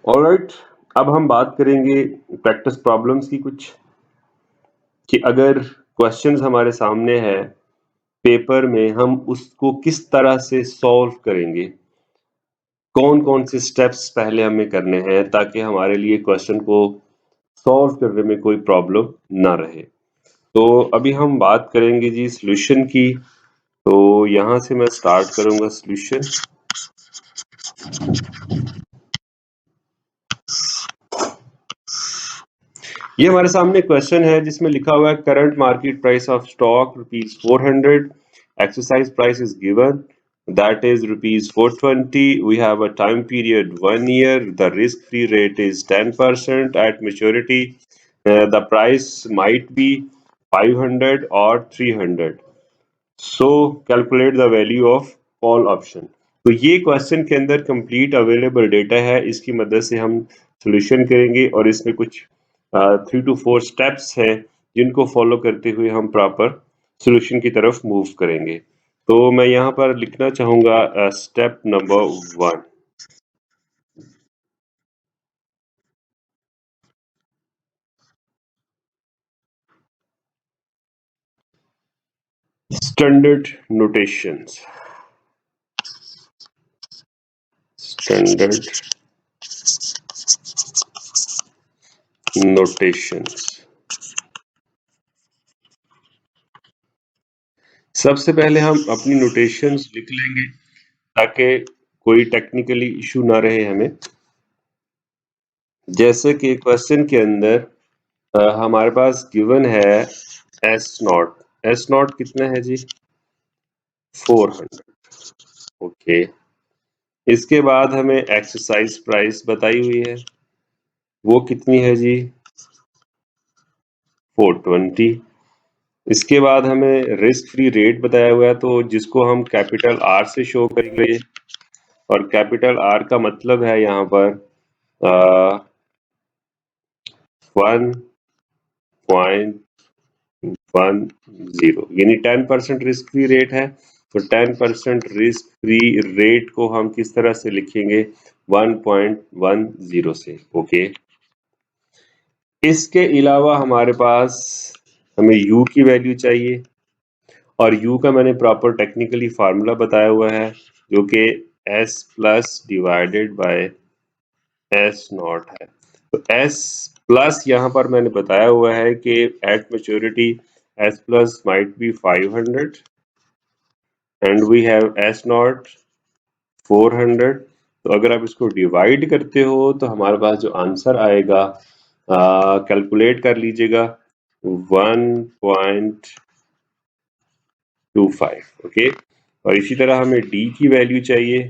Alright, अब हम बात करेंगे प्रैक्टिस प्रॉब्लम्स की कुछ, कि अगर क्वेश्चंस हमारे सामने है पेपर में, हम उसको किस तरह से सॉल्व करेंगे, कौन कौन से स्टेप्स पहले हमें करने हैं ताकि हमारे लिए क्वेश्चन को सॉल्व करने में कोई प्रॉब्लम ना रहे। तो अभी हम बात करेंगे जी सॉल्यूशन की। तो यहाँ से मैं स्टार्ट करूंगा सॉल्यूशन। ये हमारे सामने क्वेश्चन है जिसमें लिखा हुआ है current market price of stock ₹400, exercise price is given that is ₹420. We have a time period 1 year. The risk free rate is 10% at maturity. The price might be 500 or 300. So calculate the value of all option. तो ये question के अंदर complete available data है, इसकी मदद से हम solution करेंगे और इसमें कुछ 3 to 4 स्टेप्स हैं जिनको फॉलो करते हुए हम प्रॉपर सॉल्यूशन की तरफ मूव करेंगे। तो मैं यहाँ पर लिखना चाहूंगा step number 1। Standard notations. Standard notations. सबसे पहले हम अपनी नोटेशंस लिख लेंगे ताकि कोई टेक्निकली इशू ना रहे हमें। जैसे कि क्वेश्चन के अंदर हमारे पास गिवन है एस नॉट। एस नॉट कितना है जी? 400। ओके, इसके बाद हमें एक्सरसाइज प्राइस बताई हुई है, वो कितनी है जी? 420। इसके बाद हमें रिस्क फ्री रेट बताया हुआ है, तो जिसको हम कैपिटल आर से शो करेंगे, और कैपिटल आर का मतलब है यहाँ पर 1.10, यानी 10% रिस्क फ्री रेट है। तो 10% रिस्क फ्री रेट को हम किस तरह से लिखेंगे? 1.10 से। ओके, इसके अलावा हमारे पास हमें u की वैल्यू चाहिए, और u का मैंने प्रॉपर टेक्निकली फार्मूला बताया हुआ है जो कि s plus divided by S not है। तो s प्लस यहाँ पर मैंने बताया हुआ है कि at maturity s plus might be 500 and we have s not 400। तो अगर आप इसको डिवाइड करते हो तो हमारे पास जो आंसर आएगा, कैलकुलेट कर लीजिएगा, 1.25। ओके, और इसी तरह हमें d की वैल्यू चाहिए।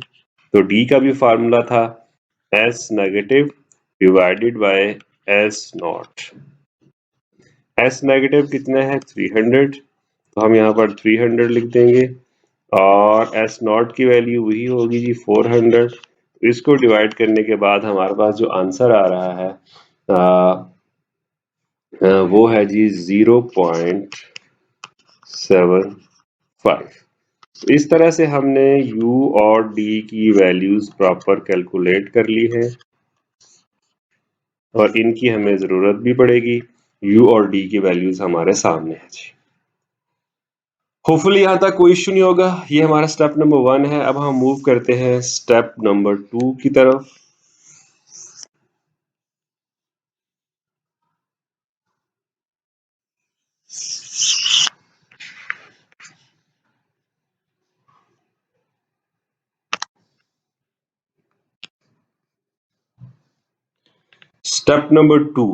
तो d का भी फार्मूला था s negative divided by s not. s negative कितना है? 300। तो हम यहाँ पर 300 लिख देंगे, और s नॉट की वैल्यू वही होगी जी 400। इसको डिवाइड करने के बाद हमारे पास जो आंसर आ रहा है वो है जी 0.75। इस तरह से हमने u और d की वैल्यूज प्रॉपर कैलकुलेट कर ली है, और इनकी हमें जरूरत भी पड़ेगी। u और d की वैल्यूज हमारे सामने है जी। होपफुली यहाँ तक कोई इश्यू नहीं होगा। ये हमारा स्टेप नंबर 1 है। अब हम मूव करते हैं स्टेप नंबर 2 की तरफ। Step number 2,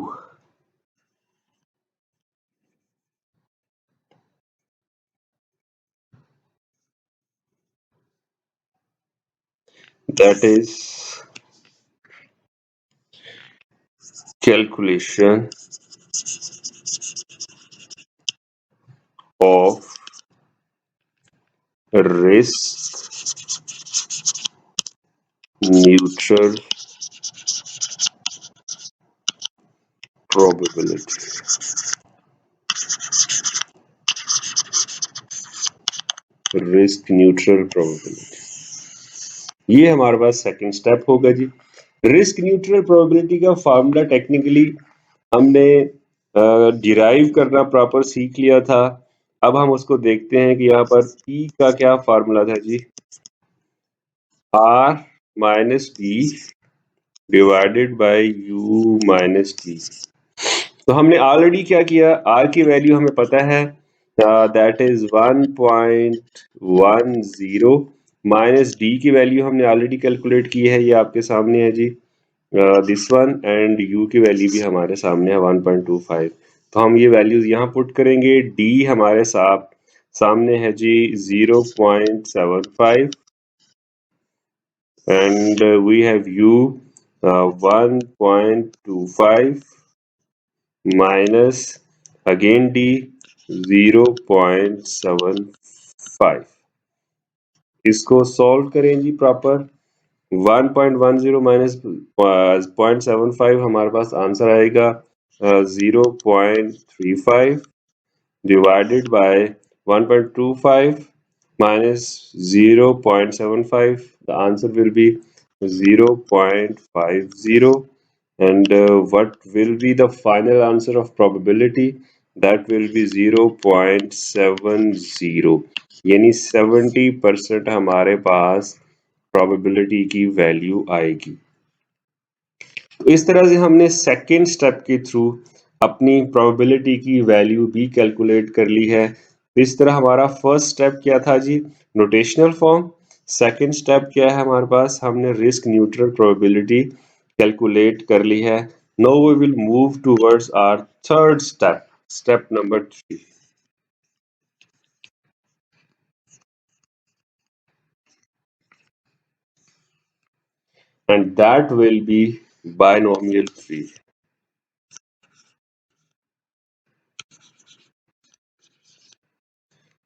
that is calculation of risk neutral probability। Risk neutral probability, ये हमारे पास सेकंड स्टेप होगा जी। रिस्क न्यूट्रल प्रोबेबिलिटी का फार्मूला टेक्निकली हमने डिराइव करना प्रॉपर सीख लिया था। अब हम उसको देखते हैं कि यहाँ पर P का क्या फार्मूला था जी, R minus D divided by U minus T. तो हमने ऑलरेडी क्या किया, R की वैल्यू हमें पता है, दैट इज 1.10 माइनस डी की वैल्यू हमने ऑलरेडी कैलकुलेट की है, ये आपके सामने है जी, दिस वन, एंड U की वैल्यू भी हमारे सामने है 1.25। तो हम ये वैल्यूज यहाँ पुट करेंगे। D हमारे सामने है जी 0.75 and we have U 1.25 minus again D 0.75। इसको सॉल्व करें जी प्रॉपर। 1.10 माइनस 0.75 हमारे पास आंसर आएगा 0.35 divided by 1.25 minus 0.75. The answer will be 0.50. And what will be the final answer of probability? That will be 0.70. यानी 70% हमारे पास probability की value आएगी। तो इस तरह से हमने सेकेंड स्टेप के थ्रू अपनी प्रोबेबिलिटी की वैल्यू भी कैलकुलेट कर ली है। इस तरह हमारा फर्स्ट स्टेप क्या था जी, नोटेशनल फॉर्म। सेकेंड स्टेप क्या है हमारे पास, हमने रिस्क न्यूट्रल प्रोबेबिलिटी कैलकुलेट कर ली है। Now we will move towards our third step, step number 3, and that will be binomial tree।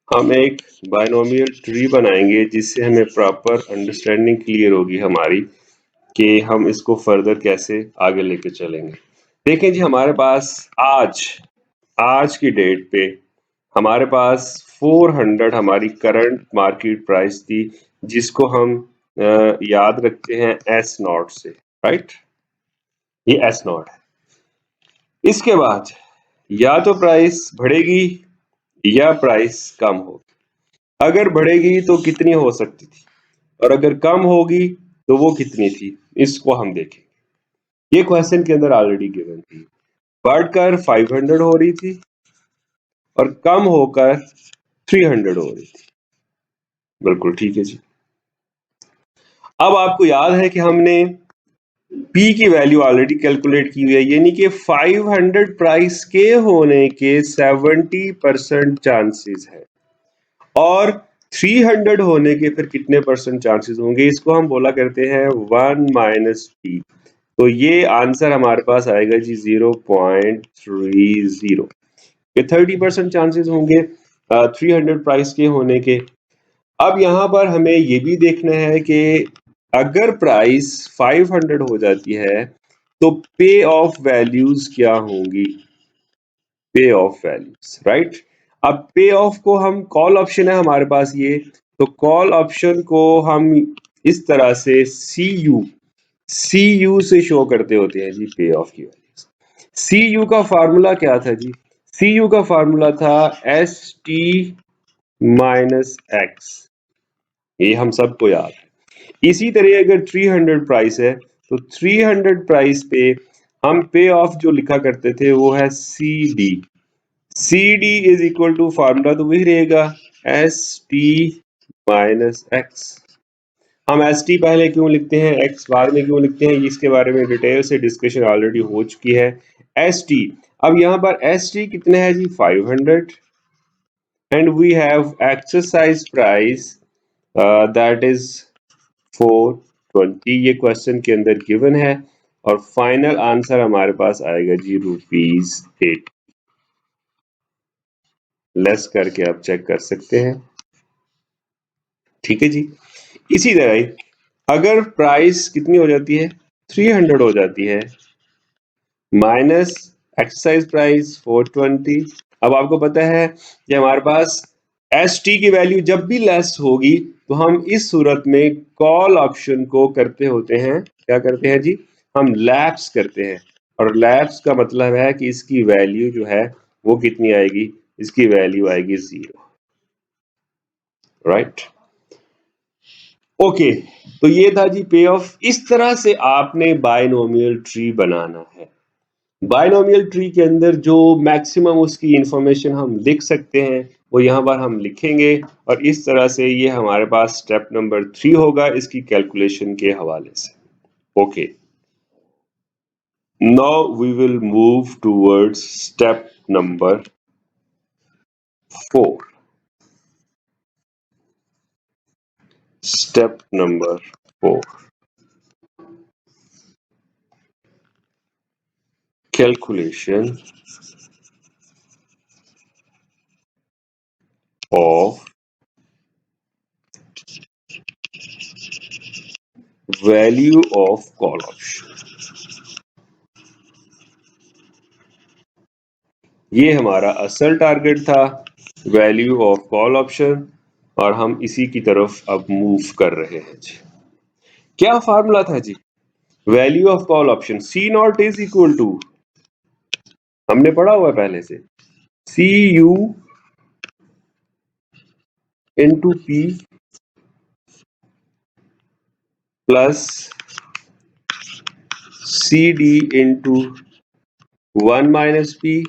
हम एक बायनोमियल ट्री बनाएंगे जिससे हमें प्रॉपर अंडरस्टैंडिंग क्लियर होगी हमारी कि हम इसको फर्दर कैसे आगे लेके चलेंगे। देखें जी, हमारे पास आज की डेट पे हमारे पास 400 हमारी करंट मार्केट प्राइस थी, जिसको हम याद रखते हैं एस नॉट से, राइट। ये एस नॉट है। इसके बाद या तो प्राइस बढ़ेगी या प्राइस कम होगी। अगर बढ़ेगी तो कितनी हो सकती थी, और अगर कम होगी तो वो कितनी थी, इसको हम देखेंगे। ये क्वेश्चन के अंदर ऑलरेडी गिवन थी। बढ़कर 500 हो रही थी और कम होकर 300 हो रही थी। बिल्कुल ठीक है जी। अब आपको याद है कि हमने P की वैल्यू ऑलरेडी कैलकुलेट की हुई है, यानी कि 500 प्राइस के होने के 70% चांसेस है, और 300 होने के फिर कितने परसेंट चांसेस होंगे, इसको हम बोला करते हैं 1 माइनस P। तो ये आंसर हमारे पास आएगा जी 0.30। ये 30% चांसेस होंगे 300 प्राइस के होने के। अब यहाँ पर हमें ये भी देखना है कि अगर प्राइस 500 हो जाती है तो पे ऑफ वैल्यूज क्या होंगी, पे ऑफ वैल्यूज, राइट। अब पे ऑफ को हम, कॉल ऑप्शन है हमारे पास ये, तो कॉल ऑप्शन को हम इस तरह से सी यू से शो करते होते हैं जी, पे ऑफ की वैल्यूज। सी यू का फार्मूला क्या था जी, सी यू का फार्मूला था एस टी माइनस एक्स, ये हम सबको याद है। इसी तरह अगर 300 प्राइस है तो 300 प्राइस पे हम पे ऑफ जो लिखा करते थे वो है C D. C D is equal to formula तो वही रहेगा एस टी माइनस एक्स। हम एस टी पहले क्यों लिखते हैं, एक्स बाद में क्यों लिखते हैं, इसके बारे में डिटेल से डिस्कशन ऑलरेडी हो चुकी है। एस टी, अब यहाँ पर एस टी कितने है जी 500, and we have exercise price that is 420। ये क्वेश्चन के अंदर गिवन है, और फाइनल आंसर हमारे पास आएगा जी ₹8। लेस करके आप चेक कर सकते हैं, ठीक है जी। इसी तरह अगर प्राइस कितनी हो जाती है 300 हो जाती है, माइनस एक्सरसाइज प्राइस 420। अब आपको पता है कि हमारे पास एस टी की वैल्यू जब भी लेस होगी तो हम इस सूरत में कॉल ऑप्शन को करते होते हैं, क्या करते हैं जी, हम लैप्स करते हैं, और लैप्स का मतलब है कि इसकी वैल्यू जो है वो कितनी आएगी, इसकी वैल्यू आएगी 0, राइट। ओके, तो ये था जी पे ऑफ। इस तरह से आपने बायनोमियल ट्री बनाना है। बायनोमियल ट्री के अंदर जो मैक्सिमम उसकी इंफॉर्मेशन हम लिख सकते हैं वो यहाँ पर हम लिखेंगे, और इस तरह से ये हमारे पास स्टेप नंबर 3 होगा इसकी कैलकुलेशन के हवाले से। Okay, now we will move towards step number 4। Step number 4, calculation of value of call option। ये हमारा असल टारगेट था, वैल्यू ऑफ कॉल ऑप्शन, और हम इसी की तरफ अब मूव कर रहे हैं जी। क्या फार्मूला था जी? Value of call option C naught is equal to, हमने पढ़ा हुआ है पहले से, C U into P plus C D into 1 minus P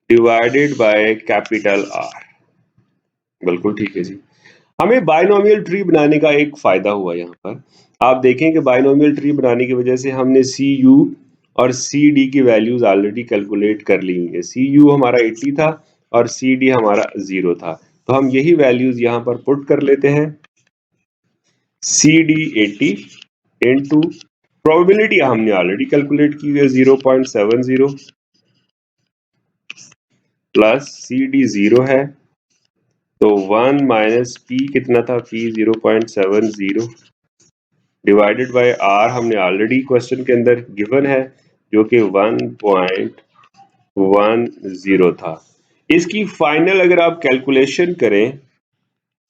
divided by capital R. बिल्कुल ठीक है जी। हमें बायनोमियल ट्री बनाने का एक फायदा हुआ यहाँ पर। आप देखें कि बायनोमियल ट्री बनाने की वजह से हमने सी यू और सी डी की वैल्यूज ऑलरेडी कैलकुलेट कर ली है। सी यू हमारा 80 था और सी डी हमारा 0 था, तो हम यही वैल्यूज यहाँ पर पुट कर लेते हैं। सी डी 80 इंटू प्रोबेबिलिटी हमने ऑलरेडी कैलकुलेट की है 0.70 प्लस सी डी 0 है, तो 1 माइनस पी कितना था, पी 0.70 डिवाइडेड बाय आर हमने ऑलरेडी क्वेश्चन के अंदर गिवन है जो कि 1.10 था। इसकी फाइनल अगर आप कैलकुलेशन करें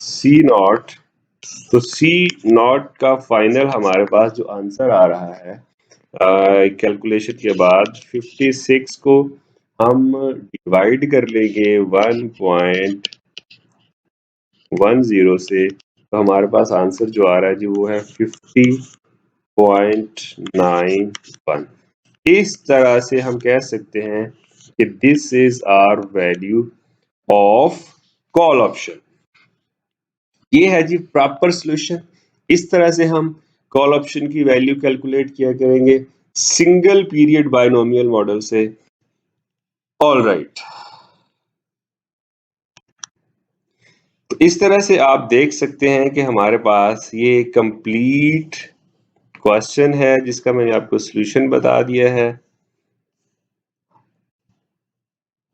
सी नॉट, तो सी नॉट का फाइनल हमारे पास जो आंसर आ रहा है कैलकुलेशन के बाद 56 को हम डिवाइड कर लेंगे 1.10 से, तो हमारे पास आंसर जो आ रहा है जी वो है 50.91। इस तरह से हम कह सकते हैं कि this is our value of call option. ये है जी प्रॉपर सॉल्यूशन। इस तरह से हम कॉल ऑप्शन की वैल्यू कैलकुलेट किया करेंगे सिंगल पीरियड बायनोमियल मॉडल से। ऑल राइट, तो इस तरह से आप देख सकते हैं कि हमारे पास ये कंप्लीट क्वेश्चन है जिसका मैंने आपको सॉल्यूशन बता दिया है।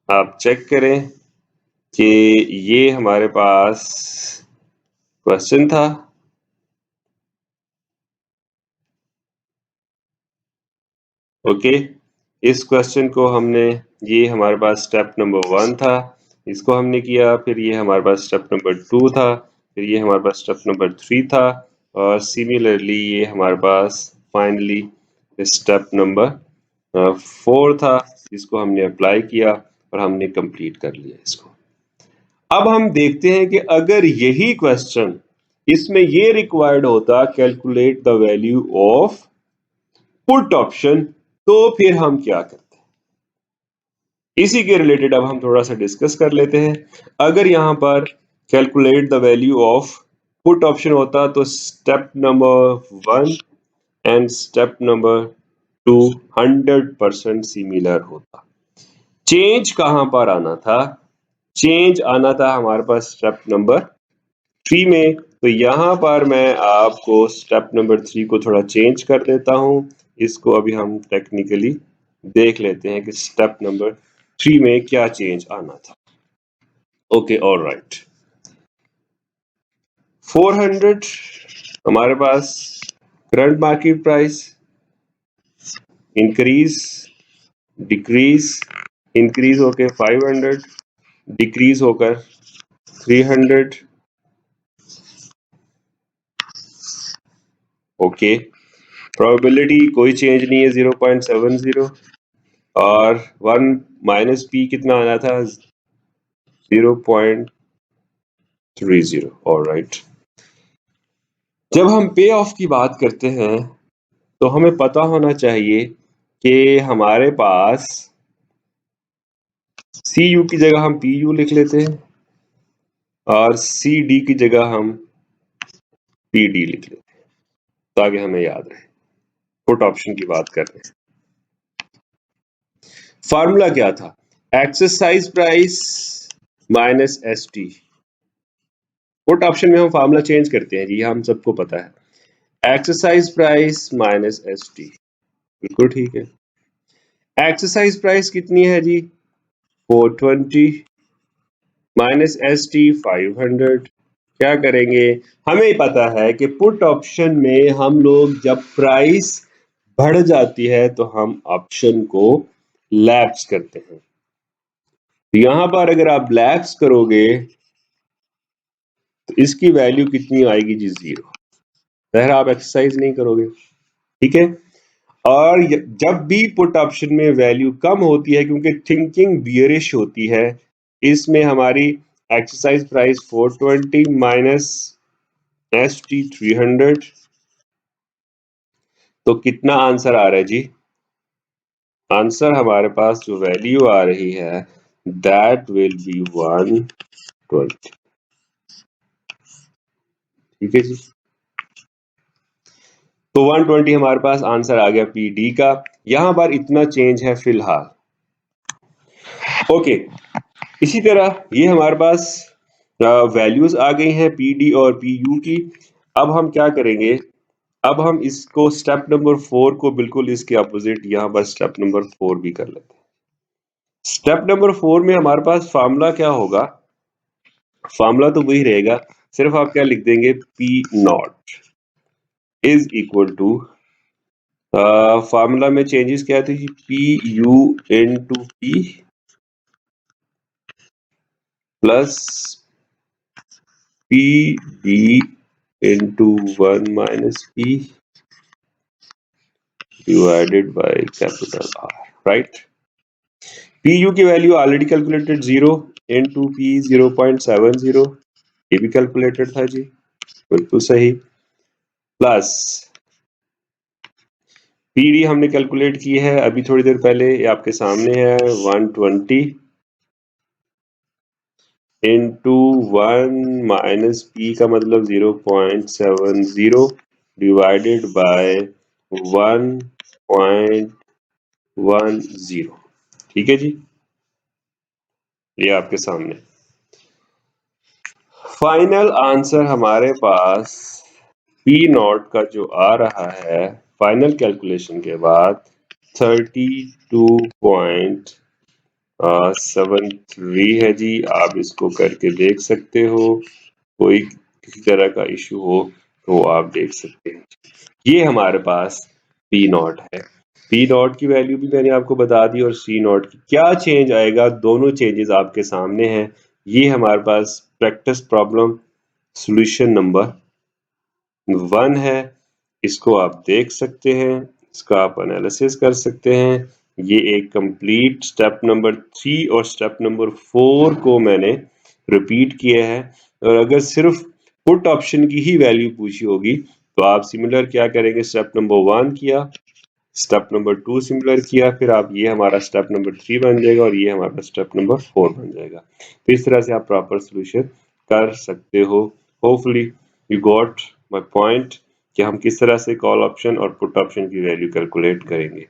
आप चेक करें कि ये हमारे पास क्वेश्चन था। ओके, इस क्वेश्चन को हमने, ये हमारे पास स्टेप नंबर 1 था, इसको हमने किया, फिर ये हमारे पास स्टेप नंबर 2 था, फिर ये हमारे पास स्टेप नंबर 3 था, और सिमिलरली ये हमारे पास फाइनली स्टेप नंबर 4 था, जिसको हमने अप्लाई किया और हमने कंप्लीट कर लिया इसको। अब हम देखते हैं कि अगर यही क्वेश्चन इसमें ये रिक्वायर्ड होता, calculate the value of put option, तो फिर हम क्या करते हैं, इसी के रिलेटेड अब हम थोड़ा सा डिस्कस कर लेते हैं। अगर यहां पर calculate the value of put option होता तो step number 1 and step number 2 100% similar होता। चेंज कहां पर आना था, चेंज आना था हमारे पास स्टेप नंबर 3 में। तो यहां पर मैं आपको स्टेप नंबर 3 को थोड़ा चेंज कर देता हूं। इसको अभी हम टेक्निकली देख लेते हैं कि स्टेप नंबर 3 में क्या चेंज आना था। ओके, ऑल राइट, 400 हमारे पास current market price, increase decrease, increase होकर 500, डिक्रीज होकर 300। ओके, प्रोबेबिलिटी कोई चेंज नहीं है 0.70 और 1 माइनस पी कितना आना था 0.30। ऑलराइट, जब हम पे ऑफ की बात करते हैं तो हमें पता होना चाहिए कि हमारे पास सी यू की जगह हम पी यू लिख लेते हैं और सी डी की जगह हम पी डी लिख लेते हैं ताकि हमें याद रहे। पुट ऑप्शन की बात कर रहे हैं। फार्मूला क्या था? Exercise price minus S T. Put option में हम फार्मूला चेंज करते हैं जी, हम सबको पता है। Exercise price minus S T, बिल्कुल ठीक है। एक्सरसाइज प्राइस कितनी है जी 420 माइनस एस टी 500। क्या करेंगे? हमें पता है कि पुट ऑप्शन में हम लोग जब प्राइस बढ़ जाती है तो हम ऑप्शन को लैप्स करते हैं। यहां पर अगर आप लैप्स करोगे तो इसकी वैल्यू कितनी आएगी जी 0। फिर आप एक्सरसाइज नहीं करोगे, ठीक है। और जब भी पुट ऑप्शन में वैल्यू कम होती है क्योंकि थिंकिंग बियरिश होती है, इसमें हमारी exercise price 420 minus S T 300, तो कितना आंसर आ रहा है जी? आंसर हमारे पास जो वैल्यू आ रही है दैट विल बी 120। ठीक है जी, तो 120 हमारे पास आंसर आ गया पी डी का। यहां पर इतना चेंज है फिलहाल। ओके, इसी तरह ये हमारे पास वैल्यूज आ गई हैं पी डी और पी यू की। अब हम क्या करेंगे? अब हम इसको स्टेप नंबर 4 को बिल्कुल इसके अपोजिट यहां पर स्टेप नंबर 4 भी कर लेते हैं। स्टेप नंबर 4 में हमारे पास फार्मूला क्या होगा? फार्मूला तो वही रहेगा, सिर्फ आप क्या लिख देंगे P naught is equal to, formula में चेंजेस क्या थे? P U into P plus P D into 1 minus P divided by capital R, right. P U की value already calculated 0 into P 0.70, ये भी कैलकुलेटेड था जी, बिल्कुल सही। प्लस पी डी हमने कैलकुलेट की है अभी थोड़ी देर पहले, ये आपके सामने है 120 इंटू 1 माइनस पी का मतलब 0.70 डिवाइडेड बाय 1.10। ठीक है जी, ये आपके सामने फाइनल आंसर हमारे पास पी नॉट का जो आ रहा है फाइनल कैलकुलेशन के बाद 32.73 है जी। आप इसको करके देख सकते हो, कोई किसी तरह का इशू हो तो आप देख सकते हैं। ये हमारे पास पी नॉट है। पी नॉट की वैल्यू भी मैंने आपको बता दी और सी नॉट की क्या चेंज आएगा, दोनों चेंजेस आपके सामने हैं। ये हमारे पास प्रैक्टिस प्रॉब्लम सॉल्यूशन नंबर 1 है, इसको आप देख सकते हैं, इसका आप एनालिसिस कर सकते हैं। ये एक कंप्लीट स्टेप नंबर 3 और स्टेप नंबर 4 को मैंने रिपीट किया है। और अगर सिर्फ पुट ऑप्शन की ही वैल्यू पूछी होगी तो आप सिमिलर क्या करेंगे, स्टेप नंबर 1 किया, स्टेप नंबर 2 सिमिलर किया, फिर आप ये हमारा स्टेप नंबर 3 बन जाएगा और ये हमारा स्टेप नंबर 4 बन जाएगा। तो इस तरह से आप प्रॉपर सोल्यूशन कर सकते हो। Hopefully you got my point कि हम किस तरह से कॉल ऑप्शन और पुट ऑप्शन की वैल्यू कैलकुलेट करेंगे।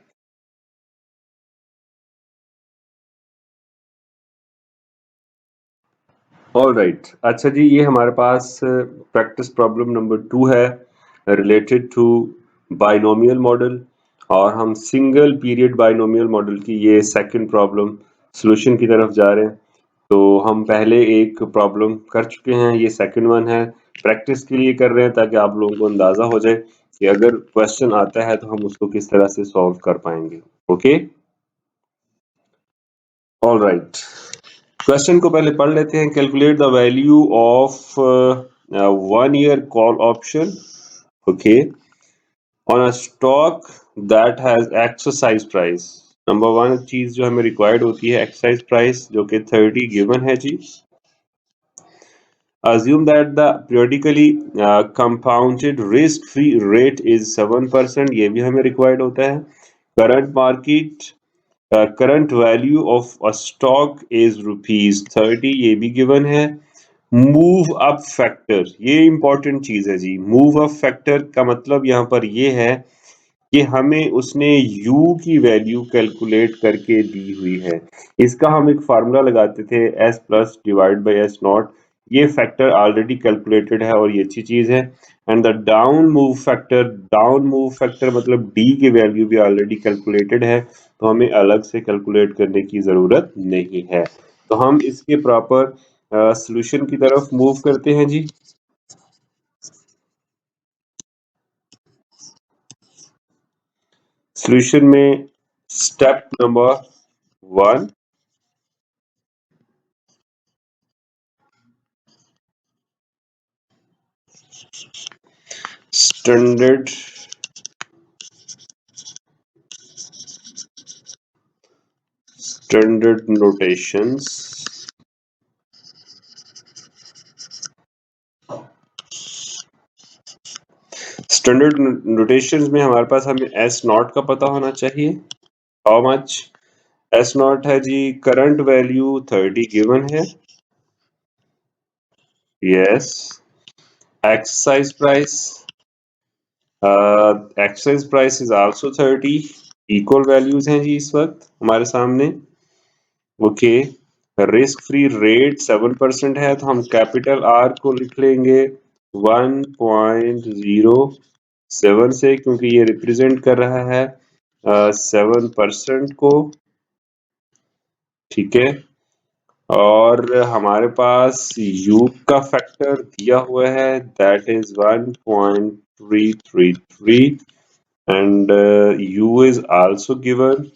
ऑल राइट, अच्छा जी, ये हमारे पास प्रैक्टिस प्रॉब्लम नंबर 2 है रिलेटेड टू बाइनोमियल मॉडल, और हम सिंगल पीरियड बाइनोमियल मॉडल की ये सेकंड प्रॉब्लम सॉल्यूशन की तरफ जा रहे हैं। तो हम पहले एक प्रॉब्लम कर चुके हैं, ये सेकंड वन है। प्रैक्टिस के लिए कर रहे हैं ताकि आप लोगों को अंदाजा हो जाए कि अगर क्वेश्चन आता है तो हम उसको किस तरह से सॉल्व कर पाएंगे। ओके, ऑल राइट, क्वेश्चन को पहले पढ़ लेते हैं। Calculate the value of 1 year call option. Okay, on a stock that has exercise price. Number one चीज जो हमें रिक्वायर्ड होती है एक्सरसाइज प्राइस जो कि 30 गिवन है जी। Assume that the periodically compounded risk-free rate is 7%, ये भी हमें required होता है। Current value of a stock is rupees 30, ये भी given है। Move up factor, ये important चीज है जी। Move up factor का मतलब यहाँ पर ये है कि हमें उसने u की वैल्यू कैलकुलेट करके दी हुई है। इसका हम एक फार्मूला लगाते थे s plus divide by S not. ये फैक्टर ऑलरेडी कैलकुलेटेड है और ये अच्छी चीज है। And the down move factor मतलब d की वैल्यू भी ऑलरेडी कैलकुलेटेड है, तो हमें अलग से कैलकुलेट करने की जरूरत नहीं है। तो हम इसके प्रॉपर सॉल्यूशन की तरफ मूव करते हैं जी। सॉल्यूशन में step number 1, standard standard notations. Standard notations में हमारे पास हमें एस नॉट का पता होना चाहिए। हाउ मच एस नॉट है जी? करंट वैल्यू 30 गिवन है। Yes. Exercise price, exercise price is also 30। Equal values हैं जी इस वक्त हमारे सामने। ओके। रिस्क फ्री रेट 7% है, तो हम कैपिटल आर को लिख लेंगे 1.07 से, क्योंकि ये रिप्रेजेंट कर रहा है 7% को। ठीक है। और हमारे पास u का फैक्टर दिया हुआ है, that is 1.333 and u is also given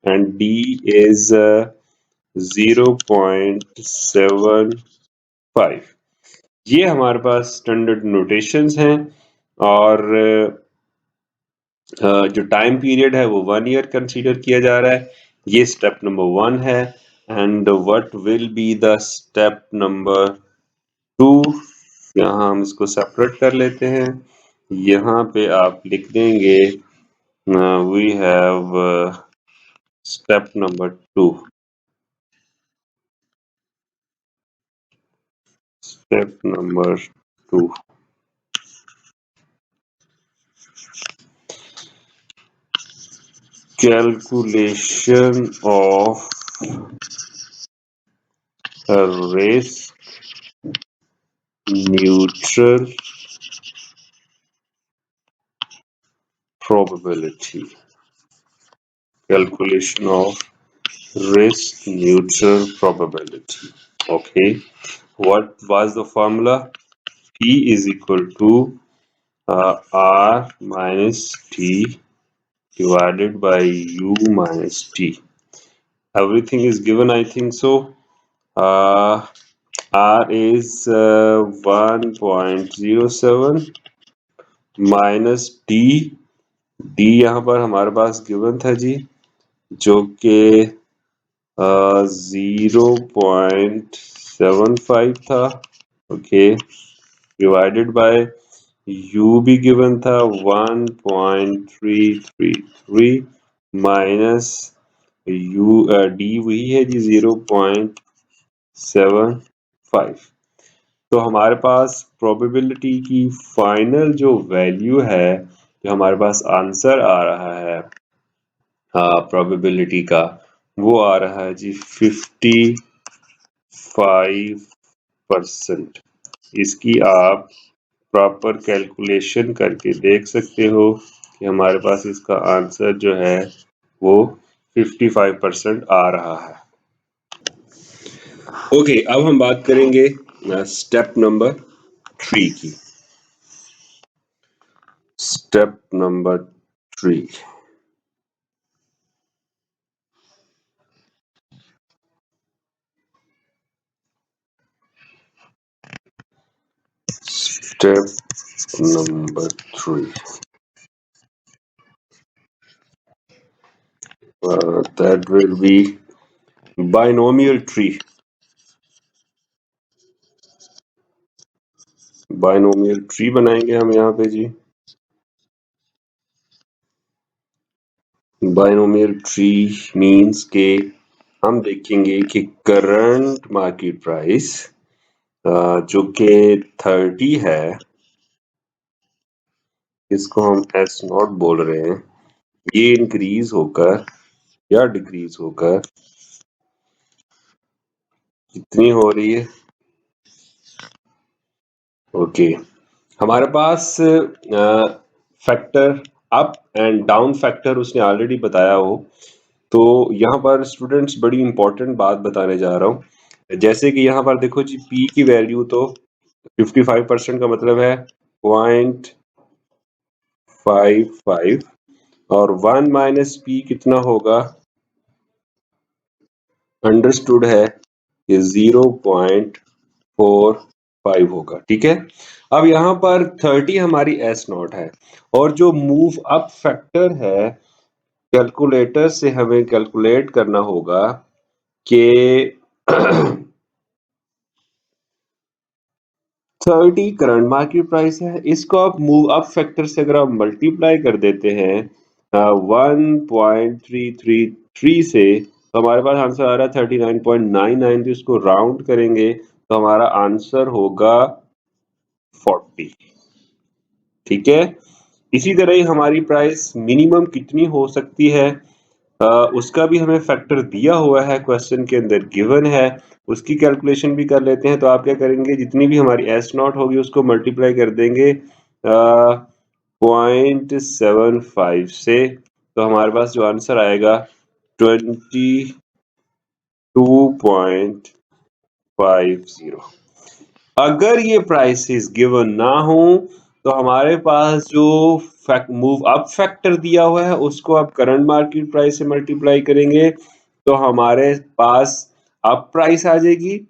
and d is 0.75। ये हमारे पास स्टैंडर्ड नोटेशंस हैं। और जो टाइम पीरियड है वो 1 ईयर कंसीडर किया जा रहा है। ये स्टेप नंबर 1 है। And what will be the step number 2? यहाँ हम इसको सेपरेट कर लेते हैं। यहाँ पे आप लिख देंगे we have step number 2। Step number 2, calculation of a risk neutral probability. Calculation of risk neutral probability. Okay. What was the formula? P is equal to R minus T divided by U minus T. Everything is given, I think so. R is 1.07 minus D यहाँ पर हमारे पास given था जी, जो कि 0.75 था। Okay. Divided by you भी given था 1.333 minus U D वही है जी 0.75। तो हमारे पास प्रोबेबिलिटी की फाइनल जो वैल्यू है, जो हमारे पास आंसर आ रहा है प्रोबेबिलिटी का, वो आ रहा है जी 55%। इसकी आप प्रॉपर कैलकुलेशन करके देख सकते हो कि हमारे पास इसका आंसर जो है वो 55% आ रहा है। ओके, अब हम बात करेंगे स्टेप नंबर 3 की। Step number 3, step number 3 that will be binomial tree. Binomial tree बनाएंगे हम यहाँ पे जी। बाइनोमियल ट्री मींस के हम देखेंगे कि करंट मार्केट प्राइस जो कि 30 है, इसको हम एस नॉट बोल रहे हैं, ये इंक्रीज होकर या डिक्रीज होकर कितनी हो रही है। ओके, हमारे पास factor up and down factor उसने ऑलरेडी बताया हो, तो यहाँ पर स्टूडेंट्स बड़ी इंपॉर्टेंट बात बताने जा रहा हूँ। जैसे कि यहाँ पर देखो जी, पी की वैल्यू तो 55% का मतलब है 0.55 और 1 माइनस पी कितना होगा, अंडरस्टूड है कि 0.45 होगा। ठीक है, अब यहाँ पर 30 हमारी एस नॉट है और जो मूव अप फैक्टर है, कैलकुलेटर से हमें कैलकुलेट करना होगा कि 30 करंट मार्केट प्राइस है, इसको आप मूव अप फैक्टर से अगर आप मल्टीप्लाई कर देते हैं 1.333 से, तो हमारे पास आंसर आ रहा है 39.99। तो इसको राउंड करेंगे तो हमारा आंसर होगा 40। ठीक है, इसी तरह ही हमारी प्राइस मिनिमम कितनी हो सकती है, उसका भी हमें फैक्टर दिया हुआ है, क्वेश्चन के अंदर गिवन है, उसकी कैलकुलेशन भी कर लेते हैं। तो आप क्या करेंगे, जितनी भी हमारी एस नॉट होगी उसको मल्टीप्लाई कर देंगे 0.75 से, तो हमारे पास जो आंसर आएगा 22.50। अगर ये प्राइसेस गिवन ना हो तो हमारे पास जो मूव अप फैक्टर दिया हुआ है उसको आप करंट मार्केट प्राइस से मल्टीप्लाई करेंगे तो हमारे पास अप प्राइस आ जाएगी,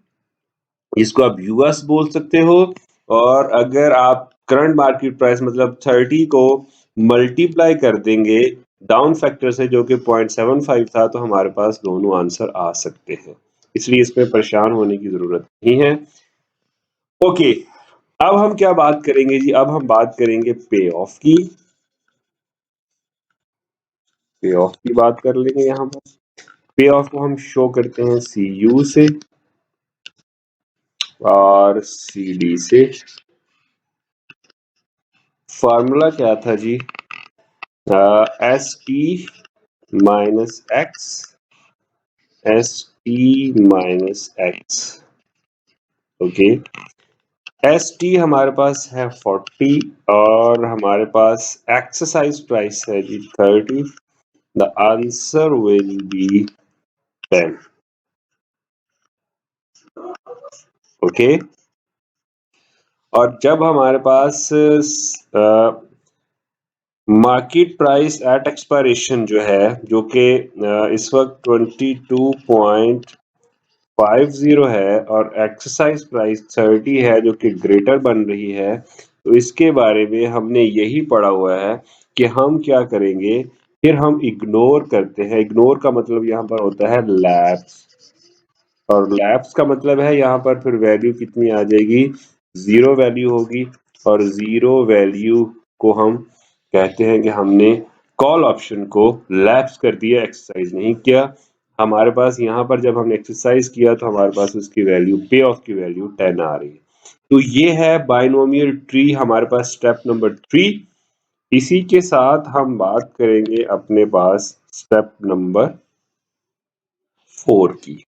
इसको आप यूएस बोल सकते हो। और अगर आप करंट मार्केट प्राइस मतलब 30 को मल्टीप्लाई कर देंगे डाउन फैक्टर से जो कि 0.75 था, तो हमारे पास दोनों आंसर आ सकते हैं, इसलिए इसमें परेशान होने की जरूरत नहीं है। ओके, अब हम क्या बात करेंगे जी, अब हम बात करेंगे पे ऑफ की। पे ऑफ की बात कर लेंगे। यहाँ पर पे ऑफ को हम शो करते हैं सी यू से और सी डी से। फार्मूला क्या था जी, S T minus X, S T minus X. Okay, S T हमारे पास है 40 और हमारे पास एक्सरसाइज प्राइस है जी 30। The answer will be 10। Okay, और जब हमारे पास मार्केट प्राइस एट एक्सपायरेशन जो है, जो कि इस वक्त 22.50 है और एक्सरसाइज प्राइस 30 है जो कि ग्रेटर बन रही है, तो इसके बारे में हमने यही पढ़ा हुआ है कि हम क्या करेंगे, फिर हम इग्नोर करते हैं। इग्नोर का मतलब यहाँ पर होता है लैप्स, और लैप्स का मतलब है यहाँ पर फिर वैल्यू कितनी आ जाएगी, जीरो वैल्यू होगी। और जीरो वैल्यू को हम कहते हैं कि हमने कॉल ऑप्शन को लैप्स कर दिया, एक्सरसाइज नहीं किया। हमारे पास यहाँ पर जब हमने एक्सरसाइज किया तो हमारे पास उसकी वैल्यू, पे ऑफ की वैल्यू 10 आ रही है। तो ये है बाइनोमियल ट्री हमारे पास स्टेप नंबर 3। इसी के साथ हम बात करेंगे अपने पास स्टेप नंबर 4 की।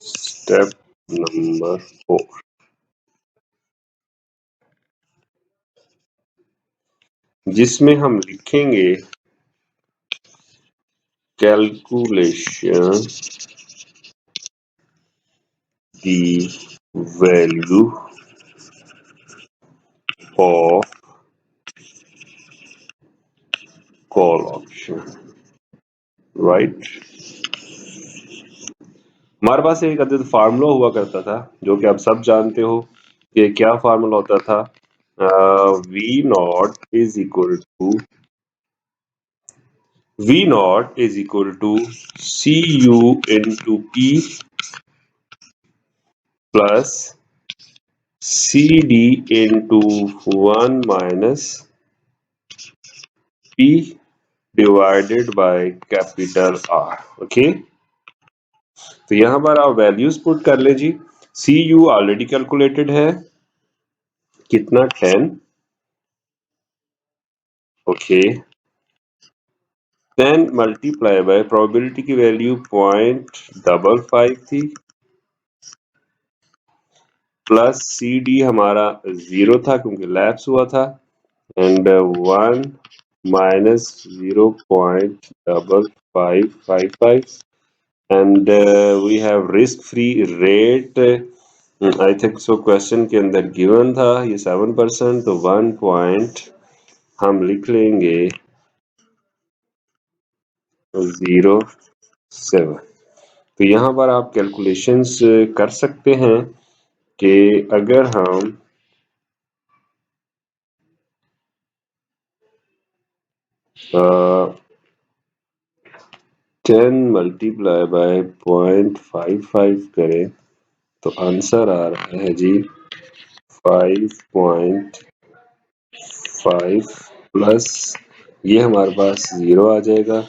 स्टेप नंबर 4, जिसमें हम लिखेंगे calculation the value of call option, right. हमारे पास एक अद्भुत फार्मूला हुआ करता था जो कि आप सब जानते हो कि क्या फार्मूला होता था, V naught is equal to V naught is equal to Cu into P plus CD into 1 minus P divided by capital R. Okay, तो यहां पर आप वैल्यूज पुट कर ले जी। सी यू ऑलरेडी कैलकुलेटेड है, कितना 10, ओके, 10 मल्टीप्लाई बाय प्रोबेबिलिटी की value 0.55 थी प्लस सी डी हमारा 0 था क्योंकि लैप्स हुआ था and 1 minus 0.5555 and we have risk free rate I think so question के अंदर गिवन था ये 7%, तो 1 पॉइंट हम लिख लेंगे 0.7। तो यहाँ पर आप कैलकुलेशंस कर सकते हैं कि अगर हम uh, 10 मल्टीप्लाई बाय 0.55 करें तो आंसर आ रहा है जी 5.5 प्लस ये हमारे पास 0 आ जाएगा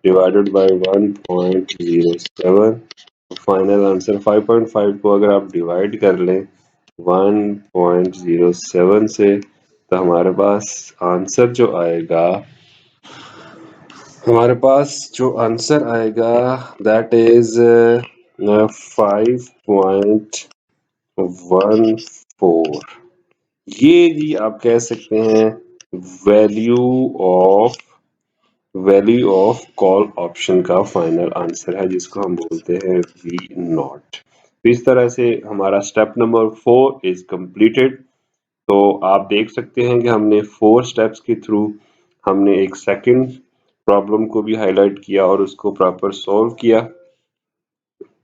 डिवाइडेड बाय 1.07। फाइनल आंसर 5.5 को अगर आप डिवाइड कर लें 1.07 से तो हमारे पास आंसर जो आएगा दैट इज 5.14। ये जी आप कह सकते हैं वैल्यू ऑफ कॉल ऑप्शन का फाइनल आंसर है जिसको हम बोलते हैं वी नॉट। तो इस तरह से हमारा स्टेप नंबर 4 इज कंप्लीटेड। तो आप देख सकते हैं कि हमने 4 स्टेप्स के थ्रू हमने एक सेकंड प्रॉब्लम को भी हाईलाइट किया और उसको प्रॉपर सॉल्व किया।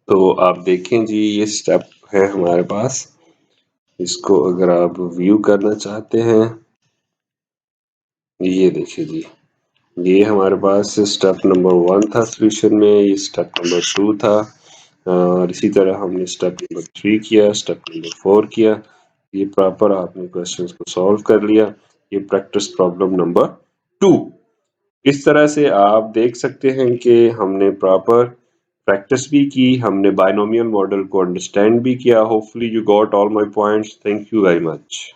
तो आप देखें जी ये स्टेप है हमारे पास, इसको अगर आप व्यू करना चाहते हैं ये देखिए जी, ये हमारे पास स्टेप नंबर 1 था सॉल्यूशन में, ये स्टेप नंबर 2 था और इसी तरह हमने स्टेप नंबर 3 किया, स्टेप नंबर 4 किया। ये प्रॉपर आपने क्वेश्चंस को सॉल्व कर लिया। ये प्रैक्टिस प्रॉब्लम नंबर 2। इस तरह से आप देख सकते हैं कि हमने प्रॉपर प्रैक्टिस भी की, हमने बायनोमियल मॉडल को अंडरस्टैंड भी किया। Hopefully you got all my points. Thank you very much.